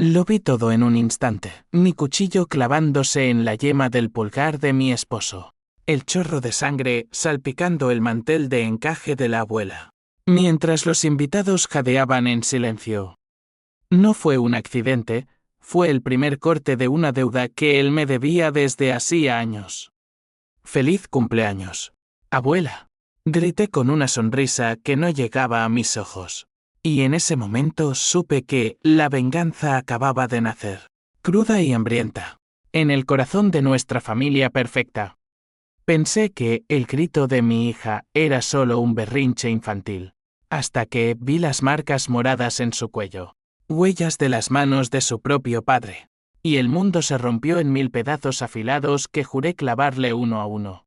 Lo vi todo en un instante, mi cuchillo clavándose en la yema del pulgar de mi esposo, el chorro de sangre salpicando el mantel de encaje de la abuela, mientras los invitados jadeaban en silencio. No fue un accidente, fue el primer corte de una deuda que él me debía desde hacía años. ¡Feliz cumpleaños, abuela! Grité con una sonrisa que no llegaba a mis ojos. Y en ese momento supe que la venganza acababa de nacer, cruda y hambrienta, en el corazón de nuestra familia perfecta. Pensé que el grito de mi hija era solo un berrinche infantil, hasta que vi las marcas moradas en su cuello, huellas de las manos de su propio padre, y el mundo se rompió en 1000 pedazos afilados que juré clavarle uno a uno.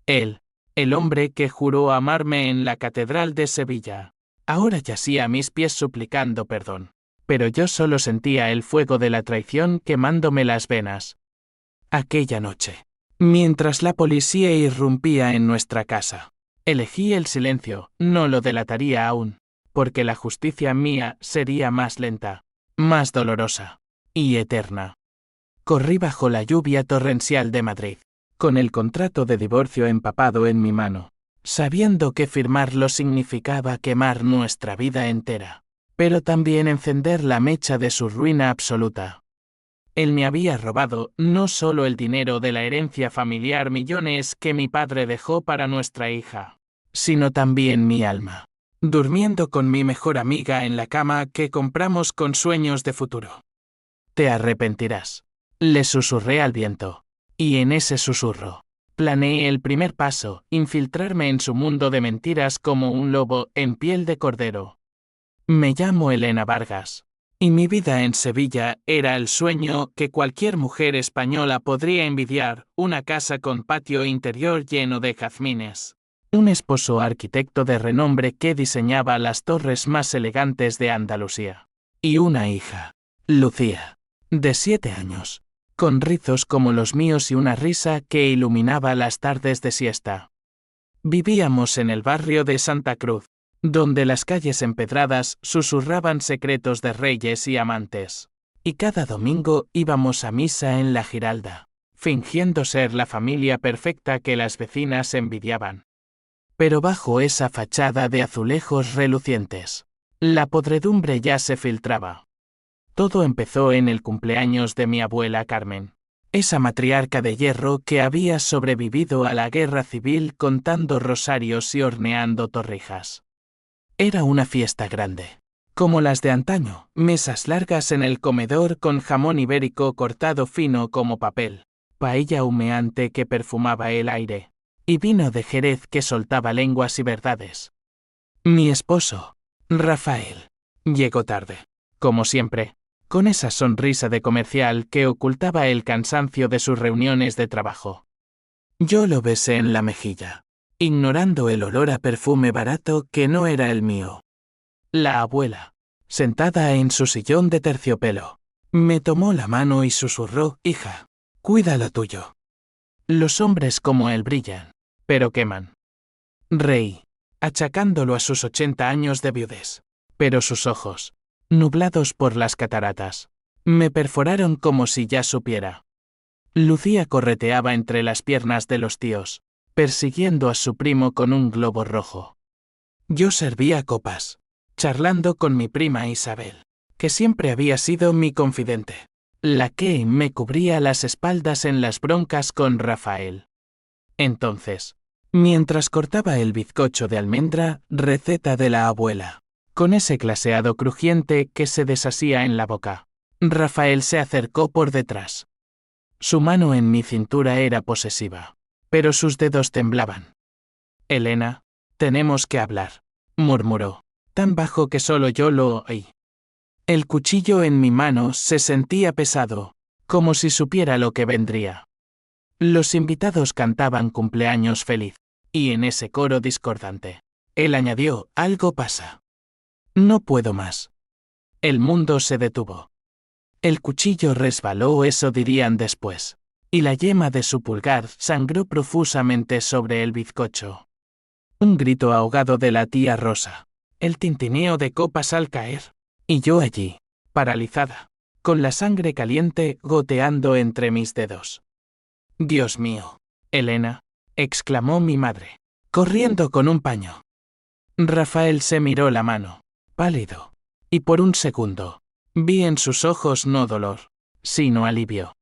Él, el hombre que juró amarme en la Catedral de Sevilla, ahora yacía a mis pies suplicando perdón. Pero yo solo sentía el fuego de la traición quemándome las venas. Aquella noche, mientras la policía irrumpía en nuestra casa, elegí el silencio, no lo delataría aún, porque la justicia mía sería más lenta, más dolorosa y eterna. Corrí bajo la lluvia torrencial de Madrid, con el contrato de divorcio empapado en mi mano, sabiendo que firmarlo significaba quemar nuestra vida entera, pero también encender la mecha de su ruina absoluta. Él me había robado no solo el dinero de la herencia familiar, millones que mi padre dejó para nuestra hija, sino también mi alma, durmiendo con mi mejor amiga en la cama que compramos con sueños de futuro. Te arrepentirás, le susurré al viento, y en ese susurro planeé el primer paso, infiltrarme en su mundo de mentiras como un lobo en piel de cordero. Me llamo Elena Vargas, y mi vida en Sevilla era el sueño que cualquier mujer española podría envidiar, una casa con patio interior lleno de jazmines, un esposo arquitecto de renombre que diseñaba las torres más elegantes de Andalucía, y una hija, Lucía, de 7 años, con rizos como los míos y una risa que iluminaba las tardes de siesta. Vivíamos en el barrio de Santa Cruz, donde las calles empedradas susurraban secretos de reyes y amantes. Y cada domingo íbamos a misa en la Giralda, fingiendo ser la familia perfecta que las vecinas envidiaban. Pero bajo esa fachada de azulejos relucientes, la podredumbre ya se filtraba. Todo empezó en el cumpleaños de mi abuela Carmen, esa matriarca de hierro que había sobrevivido a la guerra civil contando rosarios y horneando torrijas. Era una fiesta grande, como las de antaño, mesas largas en el comedor con jamón ibérico cortado fino como papel, paella humeante que perfumaba el aire, y vino de Jerez que soltaba lenguas y verdades. Mi esposo, Rafael, llegó tarde, como siempre, con esa sonrisa de comercial que ocultaba el cansancio de sus reuniones de trabajo. Yo lo besé en la mejilla, ignorando el olor a perfume barato que no era el mío. La abuela, sentada en su sillón de terciopelo, me tomó la mano y susurró: «Hija, cuida lo tuyo. Los hombres como él brillan, pero queman». Reí, achacándolo a sus 80 años de viudez, pero sus ojos, nublados por las cataratas, me perforaron como si ya supiera. Lucía correteaba entre las piernas de los tíos, persiguiendo a su primo con un globo rojo. Yo servía copas, charlando con mi prima Isabel, que siempre había sido mi confidente, la que me cubría las espaldas en las broncas con Rafael. Entonces, mientras cortaba el bizcocho de almendra, receta de la abuela, con ese glaseado crujiente que se deshacía en la boca, Rafael se acercó por detrás. Su mano en mi cintura era posesiva, pero sus dedos temblaban. «Elena, tenemos que hablar», murmuró, tan bajo que solo yo lo oí. El cuchillo en mi mano se sentía pesado, como si supiera lo que vendría. Los invitados cantaban cumpleaños feliz, y en ese coro discordante, él añadió: «Algo pasa. No puedo más». El mundo se detuvo. El cuchillo resbaló, eso dirían después, y la yema de su pulgar sangró profusamente sobre el bizcocho. Un grito ahogado de la tía Rosa, el tintineo de copas al caer, y yo allí, paralizada, con la sangre caliente goteando entre mis dedos. «Dios mío, Elena», exclamó mi madre, corriendo con un paño. Rafael se miró la mano, pálido, y por un segundo, vi en sus ojos no dolor, sino alivio.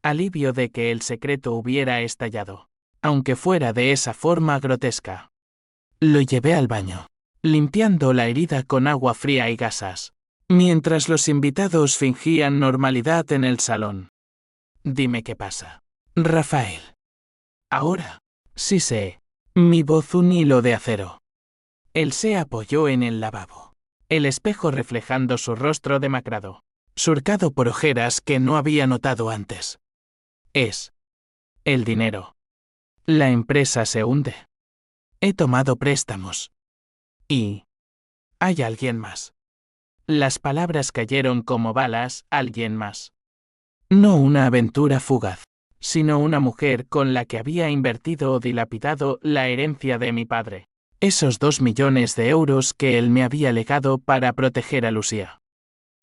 Alivio de que el secreto hubiera estallado, aunque fuera de esa forma grotesca. Lo llevé al baño, limpiando la herida con agua fría y gasas, mientras los invitados fingían normalidad en el salón. «Dime qué pasa, Rafael». «Ahora, sí sé». Mi voz un hilo de acero. Él se apoyó en el lavabo, el espejo reflejando su rostro demacrado, surcado por ojeras que no había notado antes. «Es el dinero. La empresa se hunde. He tomado préstamos. Y hay alguien más». Las palabras cayeron como balas, alguien más. No una aventura fugaz, sino una mujer con la que había invertido o dilapidado la herencia de mi padre. Esos 2 millones de euros que él me había legado para proteger a Lucía.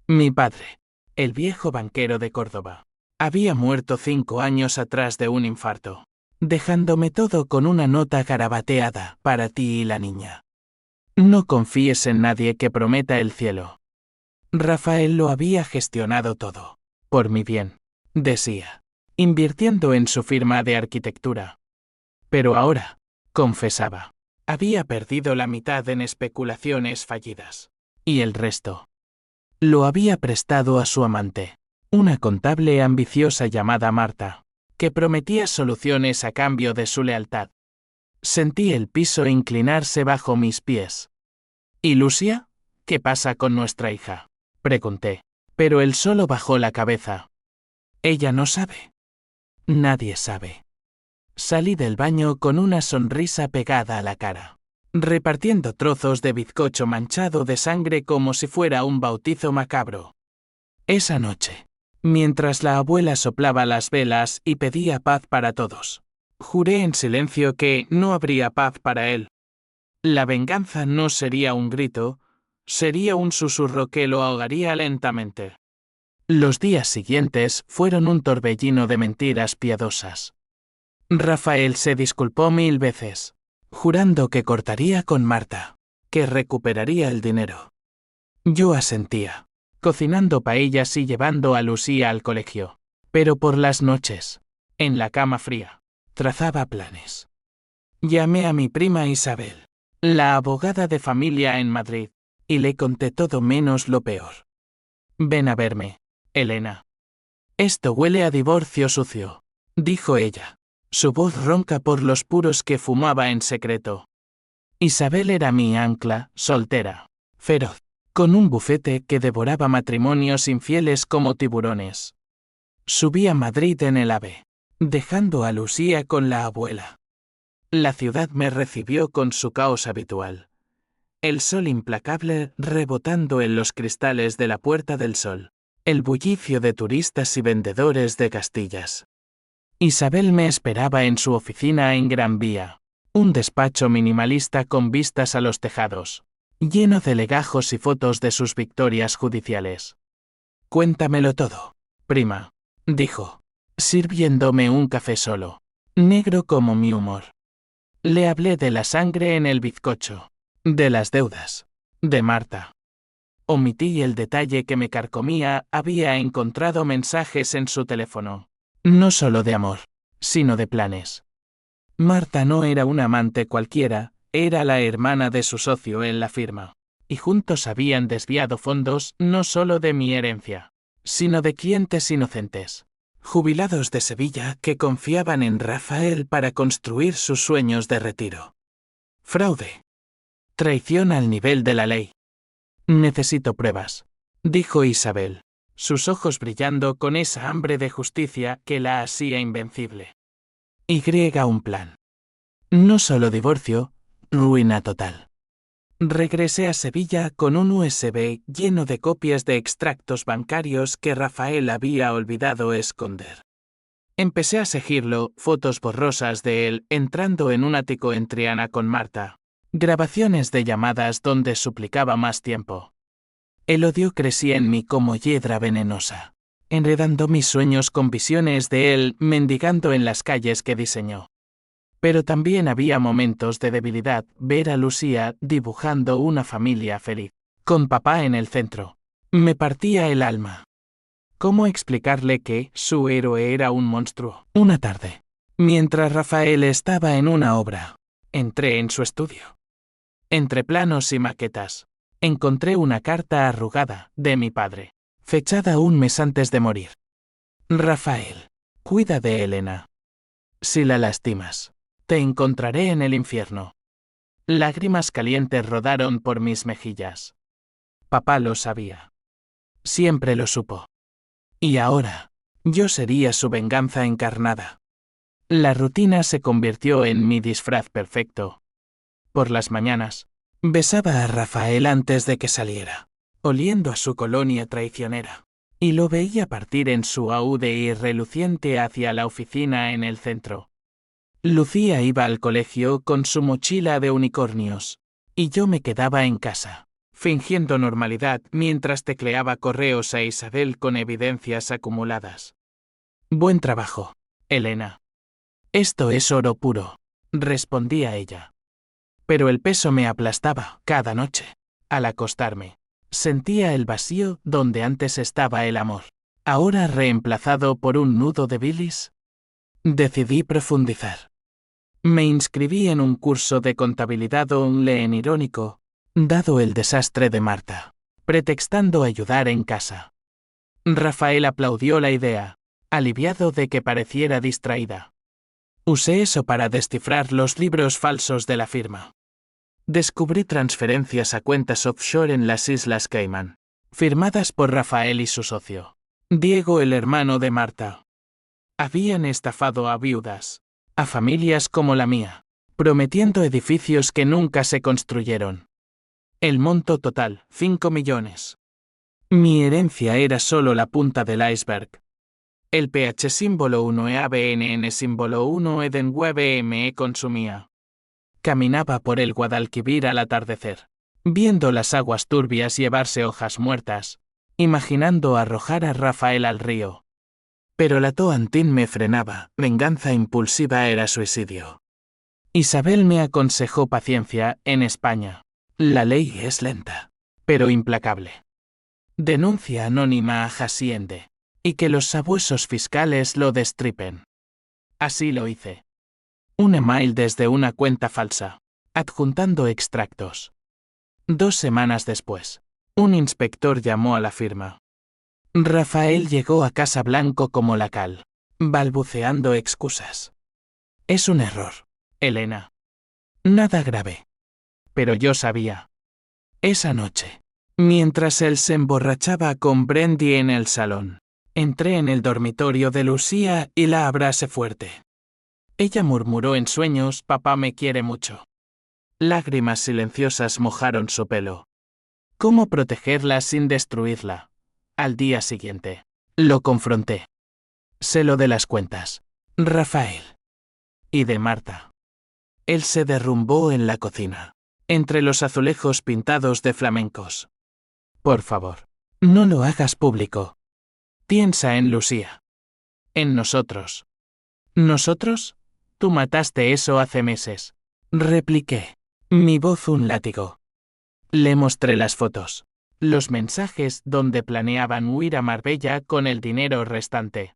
Mi padre, el viejo banquero de Córdoba, había muerto 5 años atrás de un infarto, dejándome todo con una nota garabateada para ti y la niña. No confíes en nadie que prometa el cielo. Rafael lo había gestionado todo, por mi bien, decía, invirtiendo en su firma de arquitectura. Pero ahora, confesaba, había perdido la mitad en especulaciones fallidas. Y el resto lo había prestado a su amante, una contable ambiciosa llamada Marta, que prometía soluciones a cambio de su lealtad. Sentí el piso inclinarse bajo mis pies. ¿Y Lucía? ¿Qué pasa con nuestra hija?, pregunté, pero él solo bajó la cabeza. Ella no sabe. Nadie sabe. Salí del baño con una sonrisa pegada a la cara, repartiendo trozos de bizcocho manchado de sangre como si fuera un bautizo macabro. Esa noche, mientras la abuela soplaba las velas y pedía paz para todos, juré en silencio que no habría paz para él. La venganza no sería un grito, sería un susurro que lo ahogaría lentamente. Los días siguientes fueron un torbellino de mentiras piadosas. Rafael se disculpó 1000 veces, jurando que cortaría con Marta, que recuperaría el dinero. Yo asentía, cocinando paellas y llevando a Lucía al colegio, pero por las noches, en la cama fría, trazaba planes. Llamé a mi prima Isabel, la abogada de familia en Madrid, y le conté todo menos lo peor. «Ven a verme, Elena. Esto huele a divorcio sucio», dijo ella, su voz ronca por los puros que fumaba en secreto. Isabel era mi ancla, soltera, feroz, con un bufete que devoraba matrimonios infieles como tiburones. Subí a Madrid en el AVE, dejando a Lucía con la abuela. La ciudad me recibió con su caos habitual. El sol implacable rebotando en los cristales de la Puerta del Sol. El bullicio de turistas y vendedores de castillas. Isabel me esperaba en su oficina en Gran Vía, un despacho minimalista con vistas a los tejados, lleno de legajos y fotos de sus victorias judiciales. «Cuéntamelo todo, prima», dijo, sirviéndome un café solo, negro como mi humor. Le hablé de la sangre en el bizcocho, de las deudas, de Marta. Omití el detalle que me carcomía, había encontrado mensajes en su teléfono. No solo de amor, sino de planes. Marta no era una amante cualquiera, era la hermana de su socio en la firma, y juntos habían desviado fondos no solo de mi herencia, sino de clientes inocentes, jubilados de Sevilla que confiaban en Rafael para construir sus sueños de retiro. Fraude. Traición al nivel de la ley. «Necesito pruebas», dijo Isabel, sus ojos brillando con esa hambre de justicia que la hacía invencible. Un plan. No solo divorcio, ruina total. Regresé a Sevilla con un USB lleno de copias de extractos bancarios que Rafael había olvidado esconder. Empecé a seguirlo, fotos borrosas de él entrando en un ático en Triana con Marta, grabaciones de llamadas donde suplicaba más tiempo. El odio crecía en mí como hiedra venenosa, enredando mis sueños con visiones de él mendigando en las calles que diseñó. Pero también había momentos de debilidad, ver a Lucía dibujando una familia feliz, con papá en el centro. Me partía el alma. ¿Cómo explicarle que su héroe era un monstruo? Una tarde, mientras Rafael estaba en una obra, entré en su estudio. Entre planos y maquetas, encontré una carta arrugada de mi padre, fechada un mes antes de morir. Rafael, cuida de Elena. Si la lastimas, te encontraré en el infierno. Lágrimas calientes rodaron por mis mejillas. Papá lo sabía. Siempre lo supo. Y ahora, yo sería su venganza encarnada. La rutina se convirtió en mi disfraz perfecto. Por las mañanas, besaba a Rafael antes de que saliera, oliendo a su colonia traicionera, y lo veía partir en su Audi reluciente hacia la oficina en el centro. Lucía iba al colegio con su mochila de unicornios, y yo me quedaba en casa, fingiendo normalidad mientras tecleaba correos a Isabel con evidencias acumuladas. Buen trabajo, Elena. Esto es oro puro, respondía ella. Pero el peso me aplastaba cada noche. Al acostarme, sentía el vacío donde antes estaba el amor, ahora reemplazado por un nudo de bilis. Decidí profundizar. Me inscribí en un curso de contabilidad online irónico, dado el desastre de Marta, pretextando ayudar en casa. Rafael aplaudió la idea, aliviado de que pareciera distraída. Usé eso para descifrar los libros falsos de la firma. Descubrí transferencias a cuentas offshore en las Islas Caimán, firmadas por Rafael y su socio, Diego, el hermano de Marta. Habían estafado a viudas, a familias como la mía, prometiendo edificios que nunca se construyeron. El monto total, 5 millones. Mi herencia era solo la punta del iceberg. El PH símbolo 1 EABNN símbolo 1 Eden Web me consumía. Caminaba por el Guadalquivir al atardecer, viendo las aguas turbias llevarse hojas muertas, imaginando arrojar a Rafael al río. Pero la Toantín me frenaba, venganza impulsiva era suicidio. Isabel me aconsejó paciencia, en España. La ley es lenta, pero implacable. Denuncia anónima a Hacienda, y que los sabuesos fiscales lo destripen. Así lo hice. Un email desde una cuenta falsa, adjuntando extractos. 2 semanas después, un inspector llamó a la firma. Rafael llegó a Casa Blanco como la cal, balbuceando excusas. Es un error, Elena. Nada grave. Pero yo sabía. Esa noche, mientras él se emborrachaba con Brandy en el salón, entré en el dormitorio de Lucía y la abracé fuerte. Ella murmuró en sueños, papá me quiere mucho. Lágrimas silenciosas mojaron su pelo. ¿Cómo protegerla sin destruirla? Al día siguiente, lo confronté. Sé lo de las cuentas, Rafael. Y de Marta. Él se derrumbó en la cocina, entre los azulejos pintados de flamencos. Por favor, no lo hagas público. Piensa en Lucía. En nosotros. ¿Nosotros? Tú mataste eso hace meses. Repliqué. Mi voz un látigo. Le mostré las fotos. Los mensajes donde planeaban huir a Marbella con el dinero restante.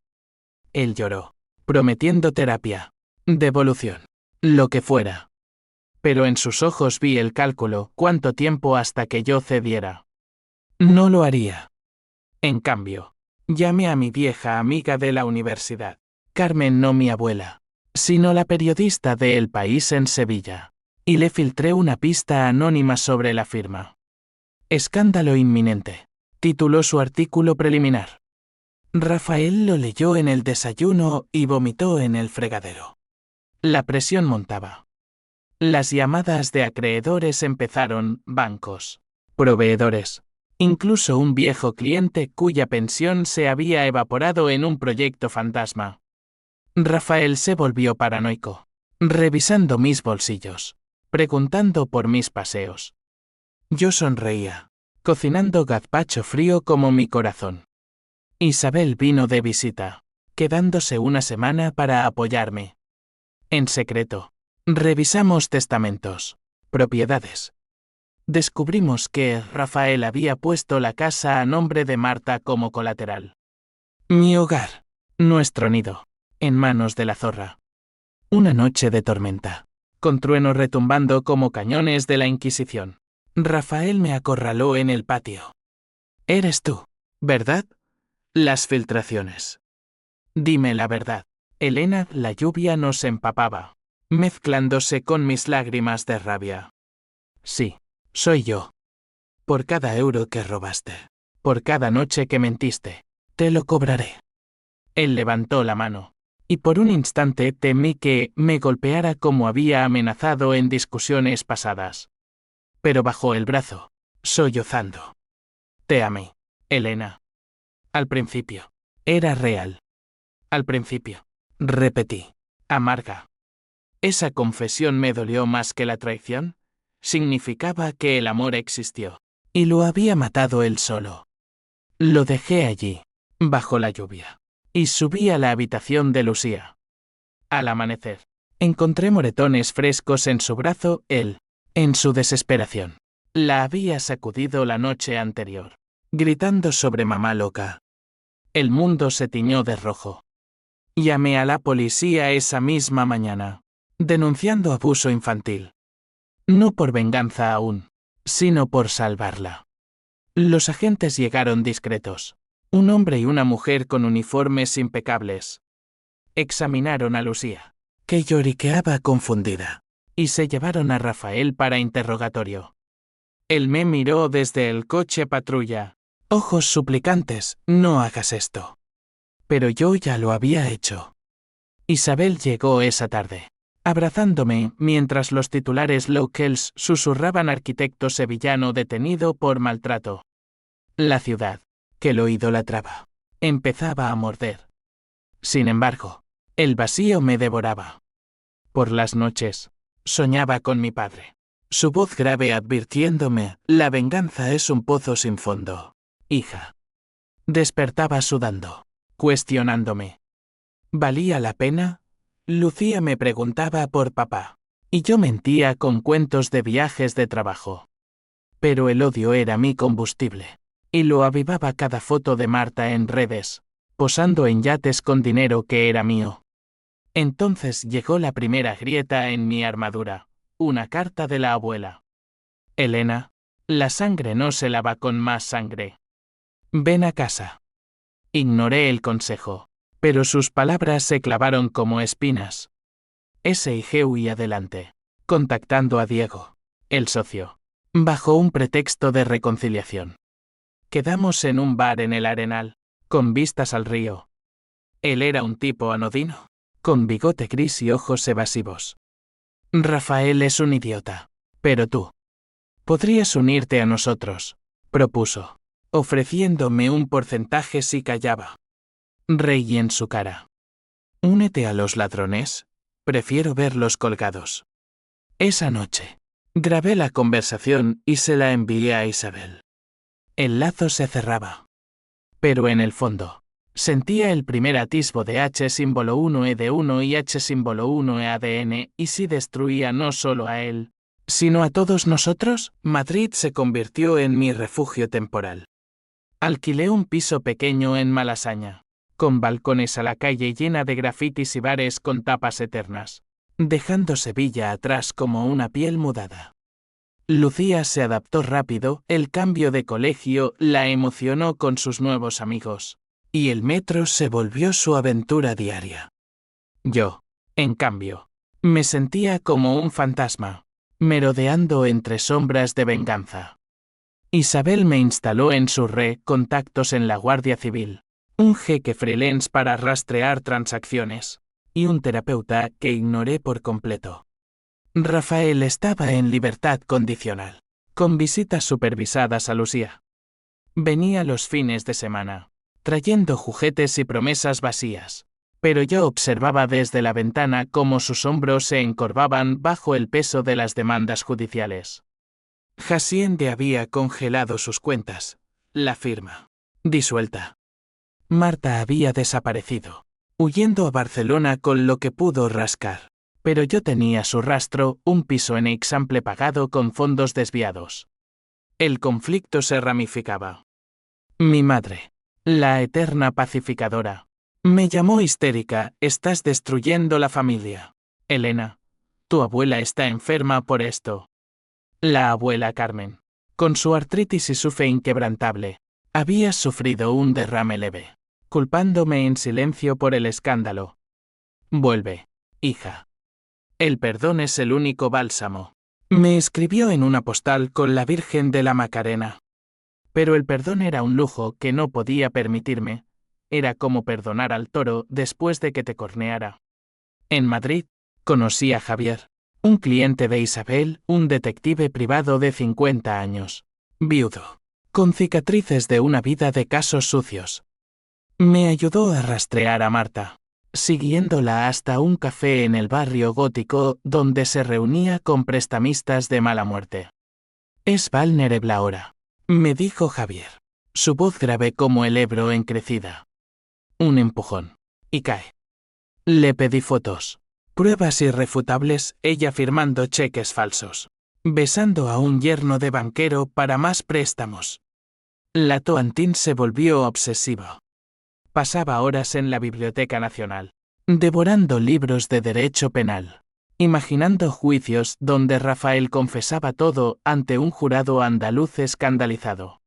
Él lloró, prometiendo terapia, devolución, lo que fuera. Pero en sus ojos vi el cálculo, cuánto tiempo hasta que yo cediera. No lo haría. En cambio, llamé a mi vieja amiga de la universidad, Carmen, no mi abuela, sino la periodista de El País en Sevilla, y le filtré una pista anónima sobre la firma. Escándalo inminente, tituló su artículo preliminar. Rafael lo leyó en el desayuno y vomitó en el fregadero. La presión montaba. Las llamadas de acreedores empezaron, bancos, proveedores, incluso un viejo cliente cuya pensión se había evaporado en un proyecto fantasma. Rafael se volvió paranoico, revisando mis bolsillos, preguntando por mis paseos. Yo sonreía. cocinando gazpacho frío como mi corazón. Isabel vino de visita, quedándose una semana para apoyarme. En secreto, revisamos testamentos, propiedades. Descubrimos que Rafael había puesto la casa a nombre de Marta como colateral. Mi hogar, nuestro nido, en manos de la zorra. Una noche de tormenta, con truenos retumbando como cañones de la Inquisición. Rafael me acorraló en el patio. Eres tú, ¿verdad? Las filtraciones. Dime la verdad. Elena, la lluvia nos empapaba, mezclándose con mis lágrimas de rabia. Sí, soy yo. Por cada euro que robaste, por cada noche que mentiste, te lo cobraré. Él levantó la mano, y por un instante temí que me golpeara como había amenazado en discusiones pasadas. Pero bajó el brazo, sollozando. Te amé, Elena. Al principio. Era real. Al principio. Repetí. Amarga. Esa confesión me dolió más que la traición. Significaba que el amor existió. Y lo había matado él solo. Lo dejé allí, bajo la lluvia. Y subí a la habitación de Lucía. Al amanecer, encontré moretones frescos en su brazo. Él, en su desesperación, la había sacudido la noche anterior, gritando sobre mamá loca. El mundo se tiñó de rojo. Llamé a la policía esa misma mañana, denunciando abuso infantil. No por venganza aún, sino por salvarla. Los agentes llegaron discretos, un hombre y una mujer con uniformes impecables. Examinaron a Lucía, que lloriqueaba confundida, y se llevaron a Rafael para interrogatorio. Él me miró desde el coche patrulla. Ojos suplicantes, no hagas esto. Pero yo ya lo había hecho. Isabel llegó esa tarde, abrazándome mientras los titulares locals susurraban arquitecto sevillano detenido por maltrato. La ciudad, que lo idolatraba, empezaba a morder. Sin embargo, el vacío me devoraba. Por las noches, soñaba con mi padre, su voz grave advirtiéndome, la venganza es un pozo sin fondo, hija. Despertaba sudando, cuestionándome. ¿Valía la pena? Lucía me preguntaba por papá, y yo mentía con cuentos de viajes de trabajo. Pero el odio era mi combustible, y lo avivaba cada foto de Marta en redes, posando en yates con dinero que era mío. Entonces llegó la primera grieta en mi armadura, una carta de la abuela. Elena, la sangre no se lava con más sangre. Ven a casa. Ignoré el consejo, pero sus palabras se clavaron como espinas. S.I.G. huí adelante, contactando a Diego, el socio, bajo un pretexto de reconciliación. Quedamos en un bar en el Arenal, con vistas al río. Él era un tipo anodino, con bigote gris y ojos evasivos. Rafael es un idiota, pero tú podrías unirte a nosotros, propuso, ofreciéndome un porcentaje si callaba. Reí en su cara. Únete a los ladrones, prefiero verlos colgados. Esa noche, grabé la conversación y se la envié a Isabel. El lazo se cerraba. Pero en el fondo, sentía el primer atisbo de H símbolo 1E1 y H símbolo 1E-ADN, y si destruía no solo a él, sino a todos nosotros, Madrid se convirtió en mi refugio temporal. Alquilé un piso pequeño en Malasaña, con balcones a la calle llena de grafitis y bares con tapas eternas, dejando Sevilla atrás como una piel mudada. Lucía se adaptó rápido, el cambio de colegio la emocionó con sus nuevos amigos, y el metro se volvió su aventura diaria. Yo, en cambio, me sentía como un fantasma, merodeando entre sombras de venganza. Isabel me instaló en su contactos en la Guardia Civil, un jeque freelance para rastrear transacciones, y un terapeuta que ignoré por completo. Rafael estaba en libertad condicional, con visitas supervisadas a Lucía. Venía los fines de semana, trayendo juguetes y promesas vacías, pero yo observaba desde la ventana cómo sus hombros se encorvaban bajo el peso de las demandas judiciales. Haciende había congelado sus cuentas. La firma. Disuelta. Marta había desaparecido, huyendo a Barcelona con lo que pudo rascar. Pero yo tenía su rastro, un piso en Eixample pagado con fondos desviados. El conflicto se ramificaba. Mi madre, la eterna pacificadora, me llamó histérica: estás destruyendo la familia. Elena, tu abuela está enferma por esto. La abuela Carmen, con su artritis y su fe inquebrantable, había sufrido un derrame leve, culpándome en silencio por el escándalo. Vuelve, hija. El perdón es el único bálsamo. Me escribió en una postal con la Virgen de la Macarena. Pero el perdón era un lujo que no podía permitirme. Era como perdonar al toro después de que te corneara. En Madrid, conocí a Javier, un cliente de Isabel, un detective privado de 50 años, viudo, con cicatrices de una vida de casos sucios. Me ayudó a rastrear a Marta, siguiéndola hasta un café en el barrio gótico donde se reunía con prestamistas de mala muerte. Es vulnerable ahora, me dijo Javier, su voz grave como el Ebro en crecida. Un empujón, y cae. Le pedí fotos, pruebas irrefutables, ella firmando cheques falsos, besando a un yerno de banquero para más préstamos. La Toantín se volvió obsesiva. Pasaba horas en la Biblioteca Nacional, devorando libros de derecho penal, imaginando juicios donde Rafael confesaba todo ante un jurado andaluz escandalizado.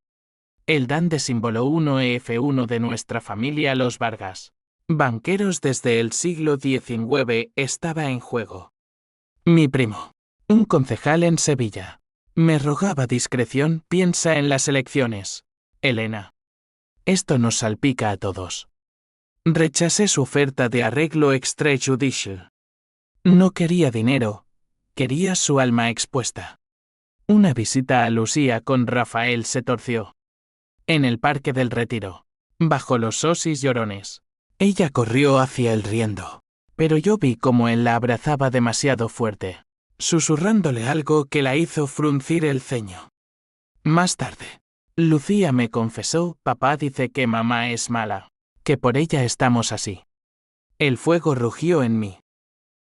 El Dan de símbolo 1EF1 de nuestra familia los Vargas, banqueros desde el siglo XIX, estaba en juego. Mi primo, un concejal en Sevilla, me rogaba discreción: piensa en las elecciones, Elena. Esto nos salpica a todos. Rechacé su oferta de arreglo extrajudicial. No quería dinero, quería su alma expuesta. Una visita a Lucía con Rafael se torció. En el Parque del Retiro, bajo los osis llorones, ella corrió hacia él riendo, pero yo vi cómo él la abrazaba demasiado fuerte, susurrándole algo que la hizo fruncir el ceño. Más tarde, Lucía me confesó: papá dice que mamá es mala, que por ella estamos así. El fuego rugió en mí.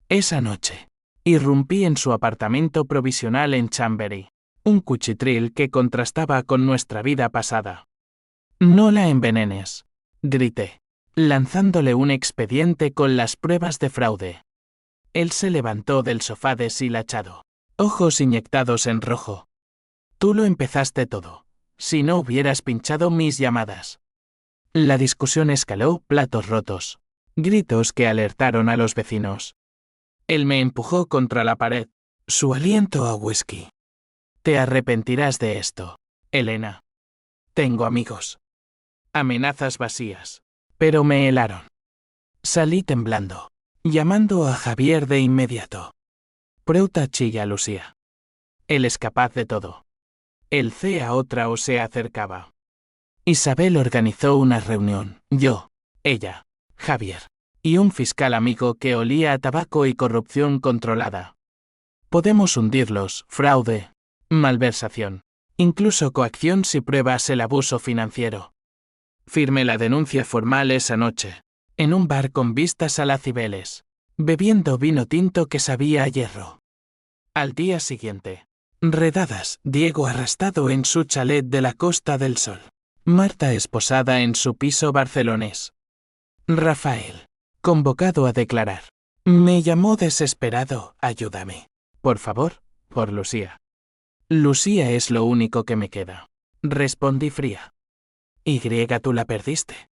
Esa noche, irrumpí en su apartamento provisional en Chambery, un cuchitril que contrastaba con nuestra vida pasada. No la envenenes, grité, lanzándole un expediente con las pruebas de fraude. Él se levantó del sofá deshilachado, ojos inyectados en rojo. Tú lo empezaste todo. Si no hubieras pinchado mis llamadas. La discusión escaló: platos rotos, gritos que alertaron a los vecinos. Él me empujó contra la pared, su aliento a whisky. Te arrepentirás de esto, Elena. Tengo amigos. Amenazas vacías. Pero me helaron. Salí temblando, llamando a Javier de inmediato. Preuta chilla Lucía. Él es capaz de todo. El a otra o se acercaba. Isabel organizó una reunión, yo, ella, Javier, y un fiscal amigo que olía a tabaco y corrupción controlada. Podemos hundirlos: fraude, malversación, incluso coacción si pruebas el abuso financiero. Firmé la denuncia formal esa noche, en un bar con vistas a la Cibeles, bebiendo vino tinto que sabía a hierro. Al día siguiente, redadas: Diego arrestado en su chalet de la Costa del Sol, Marta esposada en su piso barcelonés. Rafael, convocado a declarar, me llamó desesperado: ayúdame, por favor, por Lucía. Lucía es lo único que me queda, respondí fría. ¿Y tú la perdiste?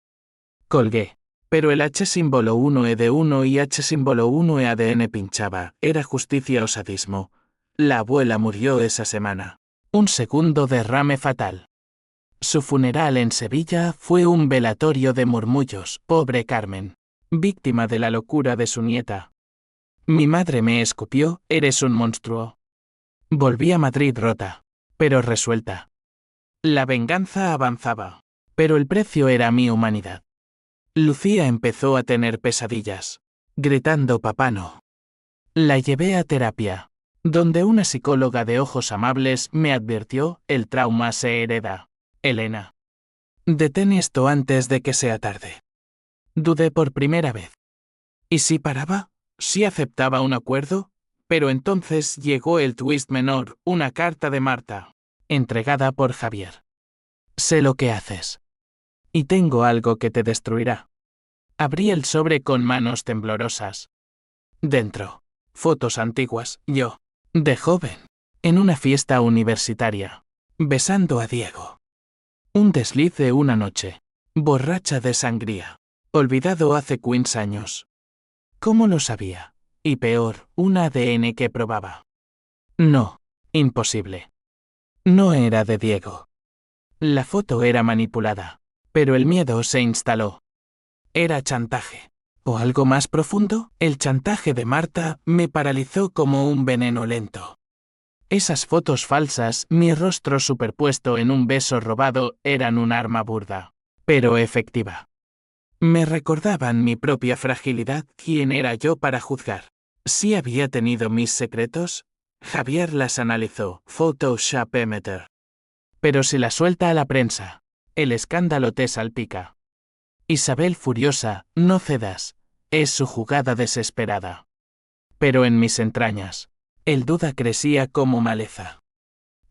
Colgué, pero el H símbolo 1E1 y H símbolo 1E-ADN pinchaba. Era justicia o sadismo. La abuela murió esa semana. Un segundo derrame fatal. Su funeral en Sevilla fue un velatorio de murmullos: pobre Carmen, víctima de la locura de su nieta. Mi madre me escupió: eres un monstruo. Volví a Madrid rota, pero resuelta. La venganza avanzaba, pero el precio era mi humanidad. Lucía empezó a tener pesadillas, gritando: papá no. La llevé a terapia, donde una psicóloga de ojos amables me advirtió: el trauma se hereda. Elena, detén esto antes de que sea tarde. Dudé por primera vez. ¿Y si paraba? ¿Si aceptaba un acuerdo? Pero entonces llegó el twist menor, una carta de Marta, entregada por Javier. Sé lo que haces. Y tengo algo que te destruirá. Abrí el sobre con manos temblorosas. Dentro, fotos antiguas, yo, de joven, en una fiesta universitaria, besando a Diego. Un desliz de una noche, borracha de sangría, olvidado hace 15 años. ¿Cómo lo sabía? Y peor, un ADN que probaba. No, imposible. No era de Diego. La foto era manipulada, pero el miedo se instaló. Era chantaje. ¿O algo más profundo? El chantaje de Marta me paralizó como un veneno lento. Esas fotos falsas, mi rostro superpuesto en un beso robado, eran un arma burda, pero efectiva. Me recordaban mi propia fragilidad. ¿Quién era yo para juzgar? ¿Sí había tenido mis secretos? Javier las analizó. Photoshop emitter. Pero si la suelta a la prensa, el escándalo te salpica. Isabel furiosa, no cedas. Es su jugada desesperada. Pero en mis entrañas, el duda crecía como maleza.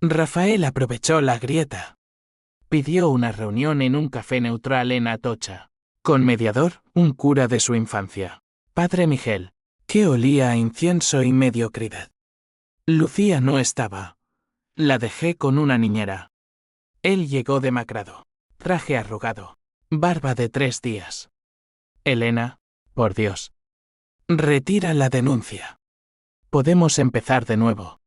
Rafael aprovechó la grieta. Pidió una reunión en un café neutral en Atocha. Con mediador, un cura de su infancia, Padre Miguel, que olía a incienso y mediocridad. Lucía no estaba. La dejé con una niñera. Él llegó demacrado, traje arrugado, barba de 3 días. Elena, por Dios. Retira la denuncia. Podemos empezar de nuevo.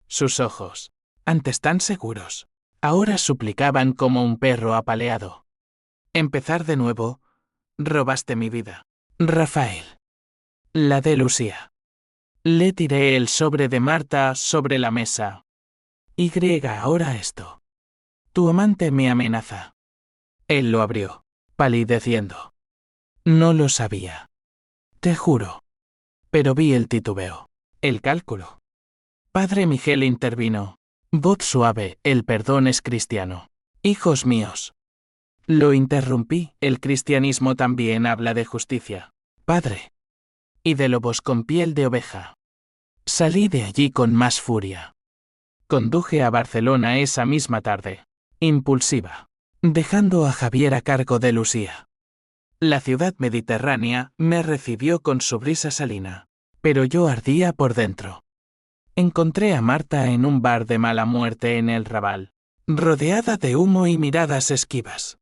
Sus ojos, antes tan seguros, ahora suplicaban como un perro apaleado. Empezar de nuevo. Robaste mi vida. Rafael. La de Lucía. Le tiré el sobre de Marta sobre la mesa. Y ahora esto. Tu amante me amenaza. Él lo abrió, palideciendo. No lo sabía. Te juro. Pero vi el titubeo, el cálculo. Padre Miguel intervino. Voz suave: el perdón es cristiano. Hijos míos. Lo interrumpí: el cristianismo también habla de justicia. Padre. Y de lobos con piel de oveja. Salí de allí con más furia. Conduje a Barcelona esa misma tarde, impulsiva, dejando a Javier a cargo de Lucía. La ciudad mediterránea me recibió con su brisa salina, pero yo ardía por dentro. Encontré a Marta en un bar de mala muerte en el Raval, rodeada de humo y miradas esquivas.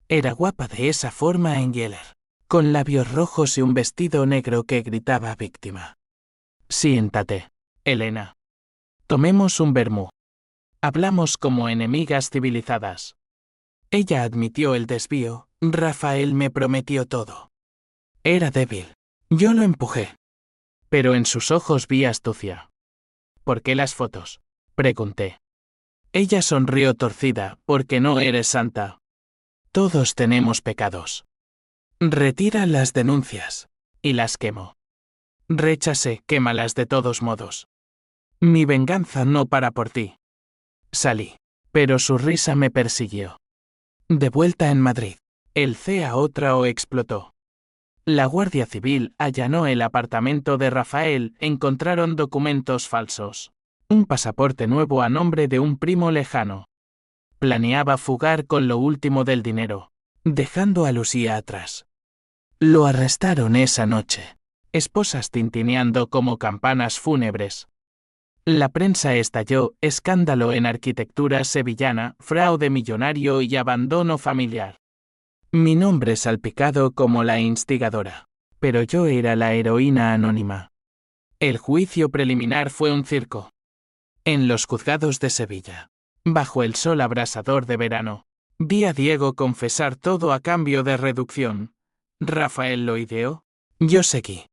Era guapa de esa forma en Yeller, con labios rojos y un vestido negro que gritaba víctima. Siéntate, Elena. Tomemos un vermú. Hablamos como enemigas civilizadas. Ella admitió el desvío. Rafael me prometió todo. Era débil. Yo lo empujé. Pero en sus ojos vi astucia. ¿Por qué las fotos?, pregunté. Ella sonrió torcida: porque no eres santa. Todos tenemos pecados. Retira las denuncias. Y las quemo. Rechacé: quémalas de todos modos. Mi venganza no para por ti. Salí. Pero su risa me persiguió. De vuelta en Madrid, el CA explotó. La Guardia Civil allanó el apartamento de Rafael. Encontraron documentos falsos. Un pasaporte nuevo a nombre de un primo lejano. Planeaba fugar con lo último del dinero, dejando a Lucía atrás. Lo arrestaron esa noche. Esposas tintineando como campanas fúnebres. La prensa estalló: escándalo en arquitectura sevillana, fraude millonario y abandono familiar. Mi nombre salpicado como la instigadora. Pero yo era la heroína anónima. El juicio preliminar fue un circo. En los juzgados de Sevilla, bajo el sol abrasador de verano, vi a Diego confesar todo a cambio de reducción. Rafael lo ideó. Yo seguí.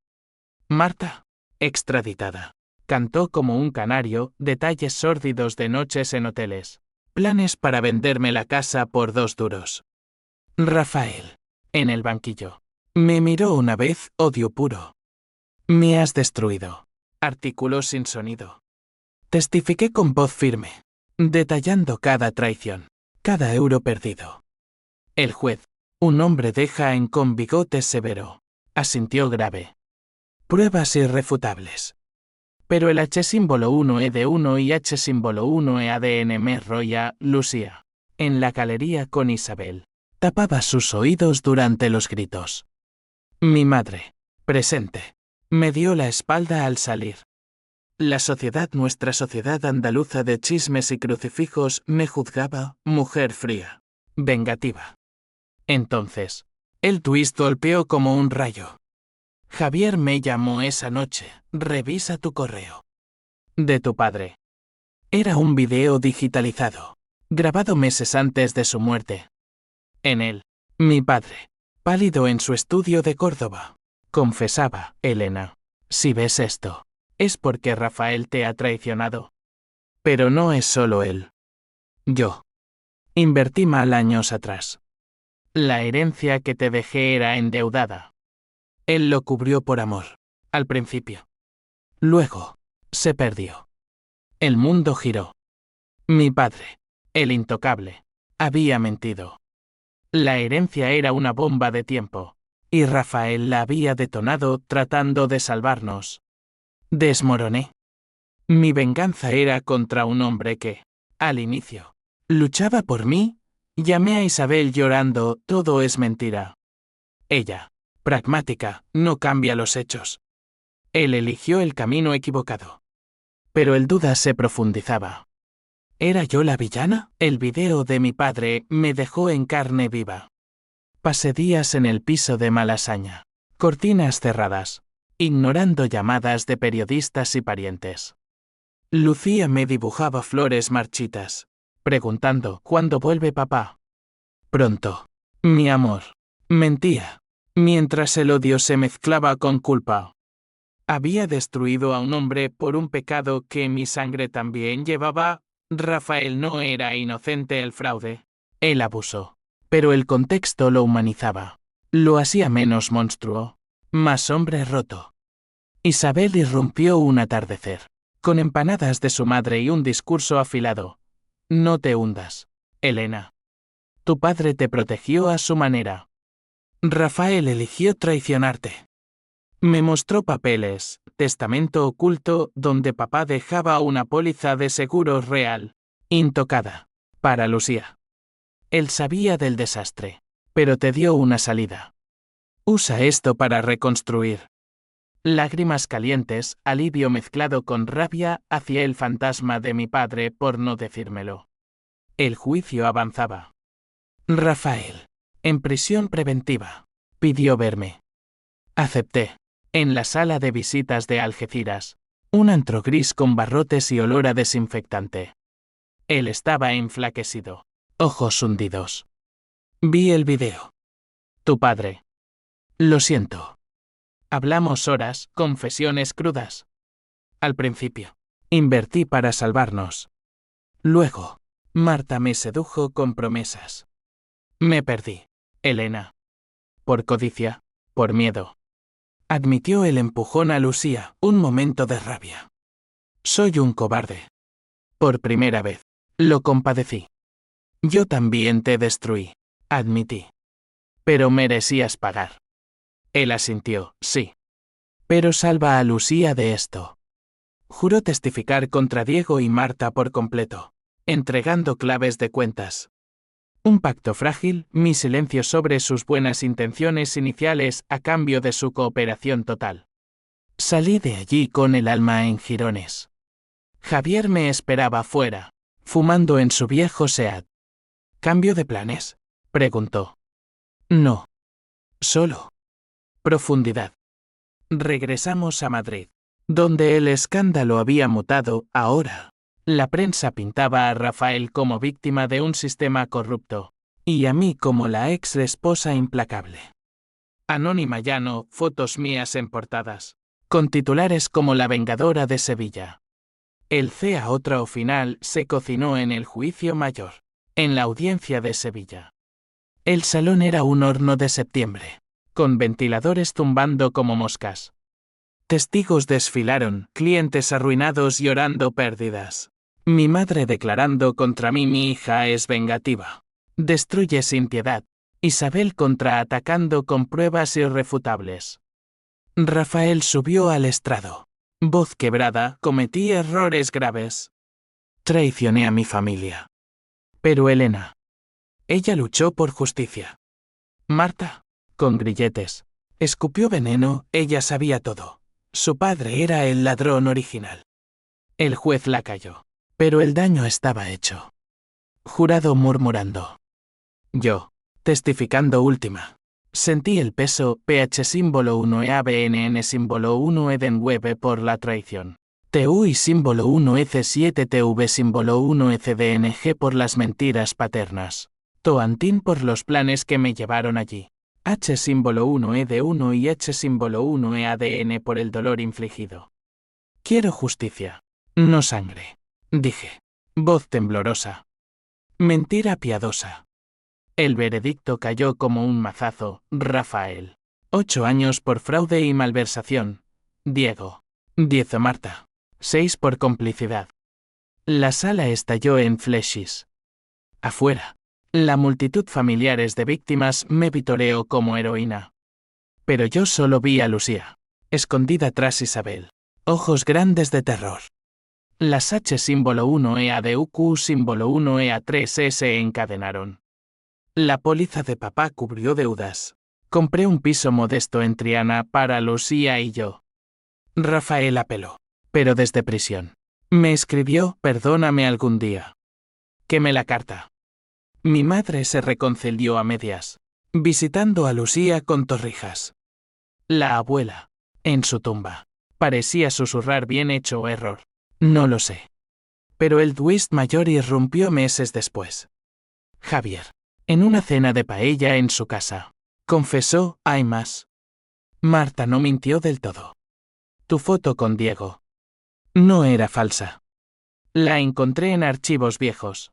Marta, extraditada, cantó como un canario detalles sórdidos de noches en hoteles. Planes para venderme la casa por 2 duros. Rafael, en el banquillo, me miró una vez: odio puro. Me has destruido. Articuló sin sonido. Testifiqué con voz firme, detallando cada traición, cada euro perdido. El juez, un hombre de Jaén con bigote severo, asintió grave. Pruebas irrefutables. Pero el H-símbolo 1E1 y H-símbolo 1E-ADN me roya, Lucía, en la galería con Isabel, tapaba sus oídos durante los gritos. Mi madre, presente, me dio la espalda al salir. Nuestra sociedad andaluza de chismes y crucifijos, me juzgaba, mujer fría, vengativa. Entonces, el twist golpeó como un rayo. Javier me llamó esa noche, revisa tu correo. De tu padre. Era un video digitalizado, grabado meses antes de su muerte. En él, mi padre, pálido en su estudio de Córdoba, confesaba, Elena, si ves esto, es porque Rafael te ha traicionado. Pero no es solo él. Yo. Invertí mal años atrás. La herencia que te dejé era endeudada. Él lo cubrió por amor, al principio. Luego, se perdió. El mundo giró. Mi padre, el intocable, había mentido. La herencia era una bomba de tiempo, y Rafael la había detonado tratando de salvarnos. Desmoroné. Mi venganza era contra un hombre que, al inicio, luchaba por mí. Llamé a Isabel llorando, todo es mentira. Ella, pragmática, no cambia los hechos. Él eligió el camino equivocado. Pero el duda se profundizaba. ¿Era yo la villana? El video de mi padre me dejó en carne viva. Pasé días en el piso de Malasaña, cortinas cerradas, ignorando llamadas de periodistas y parientes. Lucía me dibujaba flores marchitas, preguntando ¿cuándo vuelve papá? Pronto. Mi amor. Mentía, mientras el odio se mezclaba con culpa. Había destruido a un hombre por un pecado que mi sangre también llevaba. Rafael no era inocente el fraude. Él abusó. Pero el contexto lo humanizaba. Lo hacía menos monstruo. Más hombre roto. Isabel irrumpió un atardecer, con empanadas de su madre y un discurso afilado. No te hundas, Elena. Tu padre te protegió a su manera. Rafael eligió traicionarte. Me mostró papeles, testamento oculto, donde papá dejaba una póliza de seguros real, intocada, para Lucía. Él sabía del desastre, pero te dio una salida. Usa esto para reconstruir. Lágrimas calientes, alivio mezclado con rabia hacia el fantasma de mi padre por no decírmelo. El juicio avanzaba. Rafael, en prisión preventiva, pidió verme. Acepté. En la sala de visitas de Algeciras, un antro gris con barrotes y olor a desinfectante. Él estaba enflaquecido, ojos hundidos. Vi el video. Tu padre. Lo siento. Hablamos horas, confesiones crudas. Al principio, invertí para salvarnos. Luego, Marta me sedujo con promesas. Me perdí, Elena. Por codicia, por miedo. Admitió el empujón a Lucía, un momento de rabia. Soy un cobarde. Por primera vez, lo compadecí. Yo también te destruí, admití. Pero merecías pagar. Él asintió, sí. Pero salva a Lucía de esto. Juró testificar contra Diego y Marta por completo, entregando claves de cuentas. Un pacto frágil, mi silencio sobre sus buenas intenciones iniciales a cambio de su cooperación total. Salí de allí con el alma en jirones. Javier me esperaba fuera, fumando en su viejo Seat. ¿Cambio de planes?, preguntó. No. Solo. Profundidad. Regresamos a Madrid, donde el escándalo había mutado. Ahora, la prensa pintaba a Rafael como víctima de un sistema corrupto, y a mí como la ex esposa implacable. Anónima Llano, fotos mías en portadas, con titulares como La Vengadora de Sevilla. El CEA otro final se cocinó en el juicio mayor, en la audiencia de Sevilla. El salón era un horno de septiembre, con ventiladores zumbando como moscas. Testigos desfilaron, clientes arruinados llorando pérdidas. Mi madre declarando contra mí: mi hija es vengativa. Destruye sin piedad. Isabel contraatacando con pruebas irrefutables. Rafael subió al estrado. Voz quebrada: cometí errores graves. Traicioné a mi familia. Pero Elena. Ella luchó por justicia. Marta, con grilletes, escupió veneno, ella sabía todo. Su padre era el ladrón original. El juez la calló. Pero el daño estaba hecho. Jurado murmurando. Yo, testificando última. Sentí el peso, pH símbolo 1 EABNN símbolo 1 Edenweb por la traición. TUI símbolo 1 EC7 TV símbolo 1 ECDNG por las mentiras paternas. Toantín por los planes que me llevaron allí. H símbolo 1 ED1 y H símbolo 1 EADN por el dolor infligido. Quiero justicia. No sangre. Dije. Voz temblorosa. Mentira piadosa. El veredicto cayó como un mazazo. Rafael. 8 años por fraude y malversación. Diego. 10 Marta. 6 por complicidad. La sala estalló en flechis. Afuera. La multitud familiares de víctimas me vitoreó como heroína. Pero yo solo vi a Lucía, escondida tras Isabel. Ojos grandes de terror. Las H símbolo 1 EADUQ símbolo 1 EA3 se encadenaron. La póliza de papá cubrió deudas. Compré un piso modesto en Triana para Lucía y yo. Rafael apeló, pero desde prisión. Me escribió: perdóname algún día. Quemé la carta. Mi madre se reconcilió a medias, visitando a Lucía con torrijas. La abuela, en su tumba, parecía susurrar: bien hecho o error. No lo sé. Pero el twist mayor irrumpió meses después. Javier, en una cena de paella en su casa, confesó: hay más. Marta no mintió del todo. Tu foto con Diego no era falsa. La encontré en archivos viejos.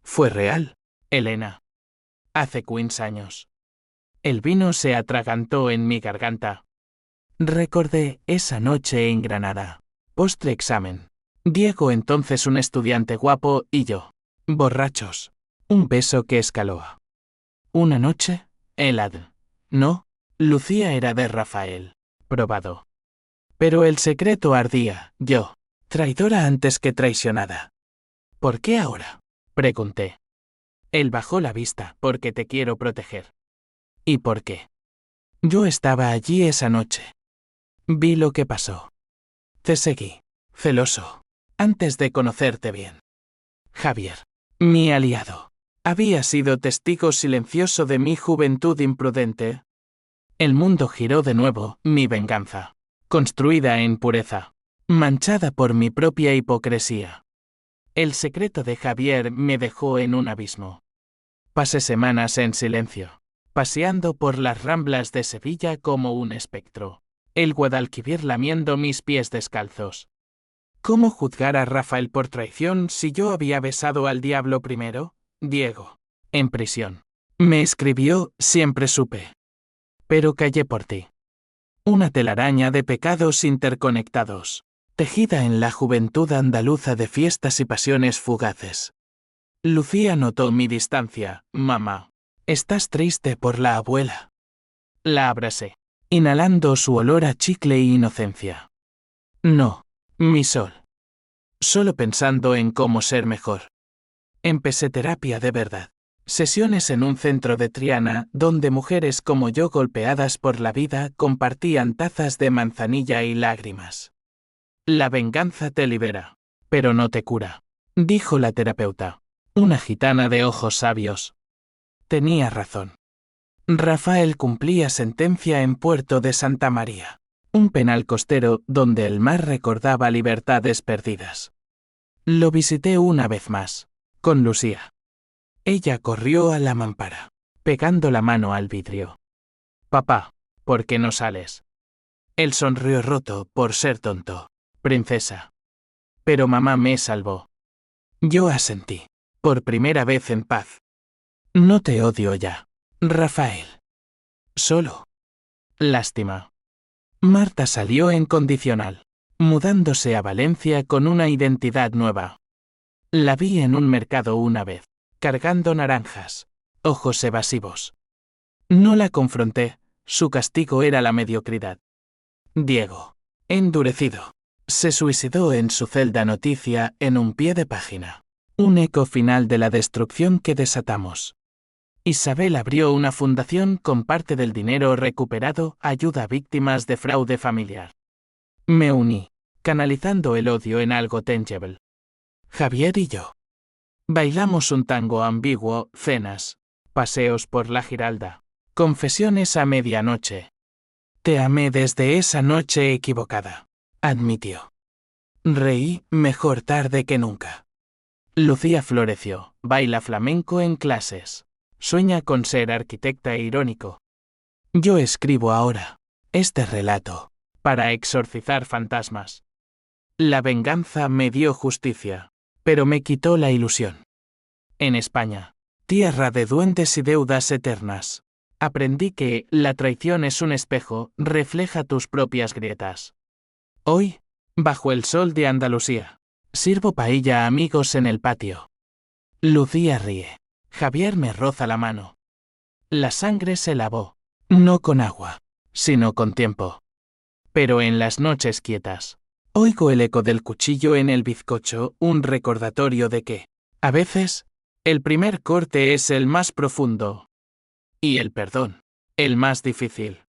Fue real, Elena. Hace 15 años. El vino se atragantó en mi garganta. Recordé esa noche en Granada. Postre-examen. Diego, entonces un estudiante guapo, y yo. Borrachos. Un beso que escaló. Una noche, helada. No, Lucía era de Rafael. Probado. Pero el secreto ardía, yo. Traidora antes que traicionada. ¿Por qué ahora? Pregunté. Él bajó la vista: porque te quiero proteger. ¿Y por qué? Yo estaba allí esa noche. Vi lo que pasó. Te seguí, celoso, antes de conocerte bien. Javier, mi aliado, había sido testigo silencioso de mi juventud imprudente. El mundo giró de nuevo, mi venganza, construida en pureza, manchada por mi propia hipocresía. El secreto de Javier me dejó en un abismo. Pasé semanas en silencio, paseando por las ramblas de Sevilla como un espectro, el Guadalquivir lamiendo mis pies descalzos. ¿Cómo juzgar a Rafael por traición si yo había besado al diablo primero? Diego, en prisión, me escribió: siempre supe. Pero callé por ti. Una telaraña de pecados interconectados, tejida en la juventud andaluza de fiestas y pasiones fugaces. Lucía notó mi distancia. Mamá, ¿estás triste por la abuela? La abracé, inhalando su olor a chicle y inocencia. No, mi sol. Solo pensando en cómo ser mejor. Empecé terapia de verdad. Sesiones en un centro de Triana, donde mujeres como yo, golpeadas por la vida, compartían tazas de manzanilla y lágrimas. La venganza te libera, pero no te cura, dijo la terapeuta, una gitana de ojos sabios. Tenía razón. Rafael cumplía sentencia en Puerto de Santa María, un penal costero donde el mar recordaba libertades perdidas. Lo visité una vez más, con Lucía. Ella corrió a la mampara, pegando la mano al vidrio. Papá, ¿por qué no sales? Él sonrió roto: por ser tonto, princesa. Pero mamá me salvó. Yo asentí, por primera vez en paz. No te odio ya, Rafael. Solo lástima. Marta salió en condicional, mudándose a Valencia con una identidad nueva. La vi en un mercado una vez, cargando naranjas, ojos evasivos. No la confronté, su castigo era la mediocridad. Diego, endurecido, se suicidó en su celda. Noticia en un pie de página. Un eco final de la destrucción que desatamos. Isabel abrió una fundación con parte del dinero recuperado, ayuda a víctimas de fraude familiar. Me uní, canalizando el odio en algo tangible. Javier y yo. Bailamos un tango ambiguo, cenas, paseos por la Giralda, confesiones a medianoche. Te amé desde esa noche equivocada, admitió. Reí, mejor tarde que nunca. Lucía floreció, baila flamenco en clases. Sueña con ser arquitecta e irónico. Yo escribo ahora este relato para exorcizar fantasmas. La venganza me dio justicia, pero me quitó la ilusión. En España, tierra de duendes y deudas eternas, aprendí que la traición es un espejo, refleja tus propias grietas. Hoy, bajo el sol de Andalucía, sirvo paella a amigos en el patio. Lucía ríe. Javier me roza la mano. La sangre se lavó, no con agua, sino con tiempo. Pero en las noches quietas, oigo el eco del cuchillo en el bizcocho, un recordatorio de que, a veces, el primer corte es el más profundo. Y el perdón, el más difícil.